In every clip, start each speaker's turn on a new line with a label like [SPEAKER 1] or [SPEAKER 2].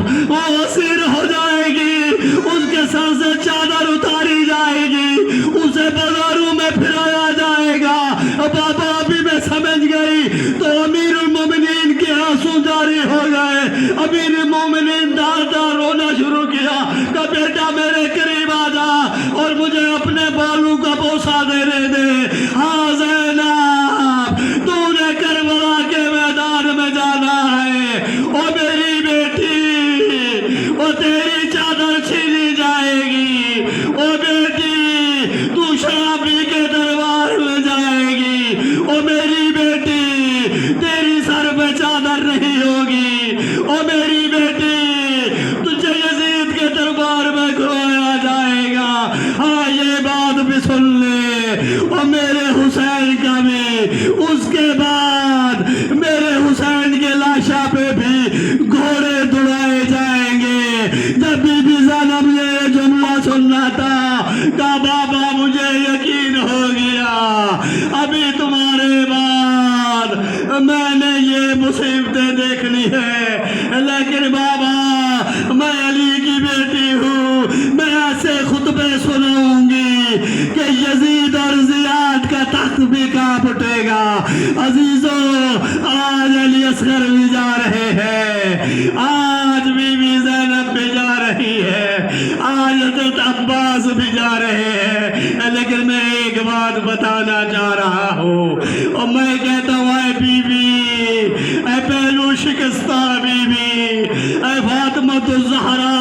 [SPEAKER 1] جب وہ اسیر ہو جائے گی اس کے سر سے چادر اتاری جائے گی, اسے بازاروں میں پھرایا جائے گا. بابا ابھی میں سمجھ گئی. تو امیر المومنین کے آنسو جاری ہو گئے. امیر المومنین دار دار رونا شروع کیا کہ بیٹا میرے قریب آ جا اور مجھے اپنے بالوں کا بوسہ دینے دے. ہاں زینب, تو نے کربلا کے میدان میں جانا ہے. او میری بیٹی, وہ تیری چادر چھینی جائے گی. او بیٹی, تو شرابی کے دربار میں جائے گی. او میری بیٹی, تیری سر پہ چادر نہیں ہوگی. او میری بیٹی, تجھے یزید کے دربار میں کھلایا جائے گا. ہاں یہ بات بھی سن لے. اور میرے حسین کا بھی. اس کے بعد میرے حسین کے لاشا پہ بھی گھوڑے دوڑائے جائیں گے. جب بی بی زینب نے یہ جملہ سننا تھا کہا بابا مجھے یقین ہو گیا, ابھی تمہارے بعد میں نے یہ مصیبتیں دیکھنی ہے. لیکن بابا میں علی کی بیٹی ہوں, میں ایسے خطبے سناؤں گی کہ یزید اور زیاد کا تخت بھی کانپ اٹھے گا. عزیزوں, آج علی اصغر بھی جا رہے ہیں, آج بی بی زینب بھی جا رہی ہے, آج حضرت عباس بھی جا رہے ہیں. لیکن میں ایک بات بتانا چاہ رہا ہوں, اور میں کہتا ہوں اے بی بی, اے پہلو شکستہ بی بی, اے فاطمۃ الزہرا,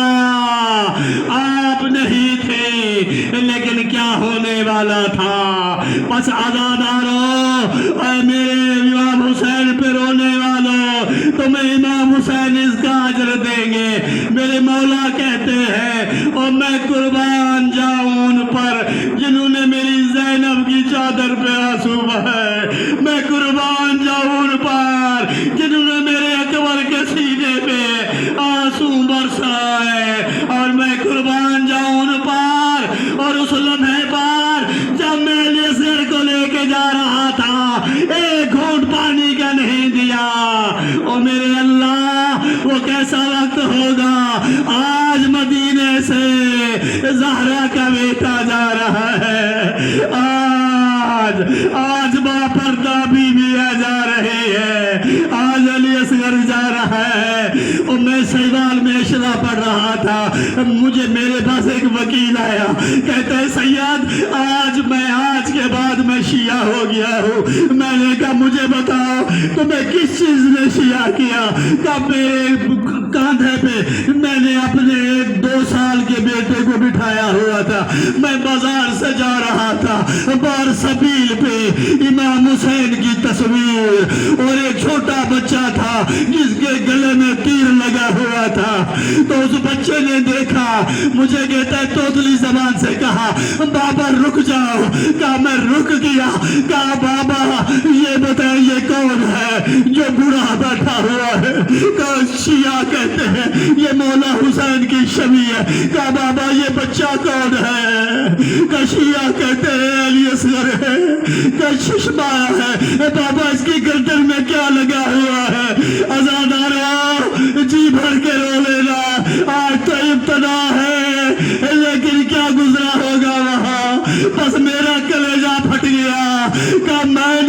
[SPEAKER 1] آپ نہیں تھے لیکن کیا ہونے والا تھا. بس عزادارو, اے میرے امام حسین پہ رونے والوں, تمہیں امام حسین اس کا اجر دیں گے. میرے مولا کہتے ہیں اور میں قربان جاؤں ان پر جنہوں نے میری زینب کی چادر پہ آنسو بہائے. میں قربان جاؤں ان پر جنہوں نے میرے اکبر کے سینے پہ آنسو برسائے. اور میں قربان جاؤں ان پر, اور اس لمحے پر جب میں علی اصغر کو لے کے جا رہا تھا ایک گھونٹ پانی کا نہیں دیا. او میرے اللہ, وہ کیسا وقت ہوگا. آج مدینے سے زہرا کا بیٹا جا رہا ہے, آج باپردہ بیویاں جا رہی ہے, آج علی اصغر جا رہا ہے. اور میں سیوال میں اشرا پڑھ رہا تھا, مجھے میرے پاس ایک وکیل آیا, کہتا ہے سید آج کے بعد میں شیعہ ہو گیا ہوں. میں نے کہا مجھے بتاؤ تمہیں کس چیز نے شیعہ کیا. کہا میرے کاندھے پہ میں نے اپنے 2 سال کے بیٹے کو بٹھایا ہوا تھا, میں بازار سے جا رہا تھا, بار سبیل پہ امام حسین کی تصویر اور ایک چھوٹا بچہ تھا جس کے گلے میں تیر لگا ہوا تھا. تو اس بچے نے دیکھا, مجھے کہتا ہے توتلی زبان سے کہا بابا رک جاؤ. کہا میں رک گیا. کہا بابا یہ بتائیں یہ کون ہے جو بوڑھا بیٹھا ہوا ہے. کہا شیعہ کہتے ہیں یہ مولا حسین کی شبیہ ہے. کہا بابا یہ بچہ کون ہے. کہا شیعہ کہتے ہیں علی اصغر ہے. کہا چشمہ ہے. بابا اس کی گردن میں کیا لگا ہوا ہے. عزادارو, جی بھر کے رو لینا, آج تو ابتدا ہے لیکن کیا گزرا ہوگا وہاں. بس میرا کلیجہ پھٹ گیا. کہ میں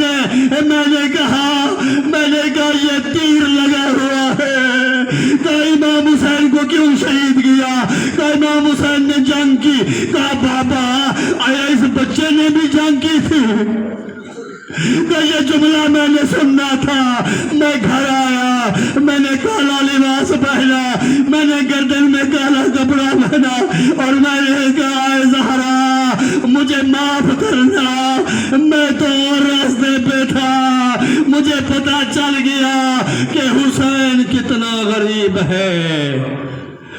[SPEAKER 1] نے کہا یہ تیر لگا ہوا ہے. کہ امام حسین کو کیوں شہید کیا. کہ امام حسین نے جنگ کی. کہا بابا آیا اس بچے نے بھی جنگ کی تھی. کہ یہ جملہ میں نے سننا تھا. میں گھر آیا, میں نے کالا لباس پہنا, میں نے گردن میں کالا کپڑا پہنا, اور میں نے کہا اے زہرا مجھے معاف کرنا, میں تو اور راستے پہ تھا. مجھے پتا چل گیا کہ حسین کتنا غریب ہے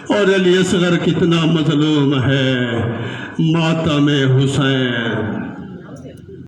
[SPEAKER 1] اور علی اصغر کتنا مظلوم ہے. ماتم حسین.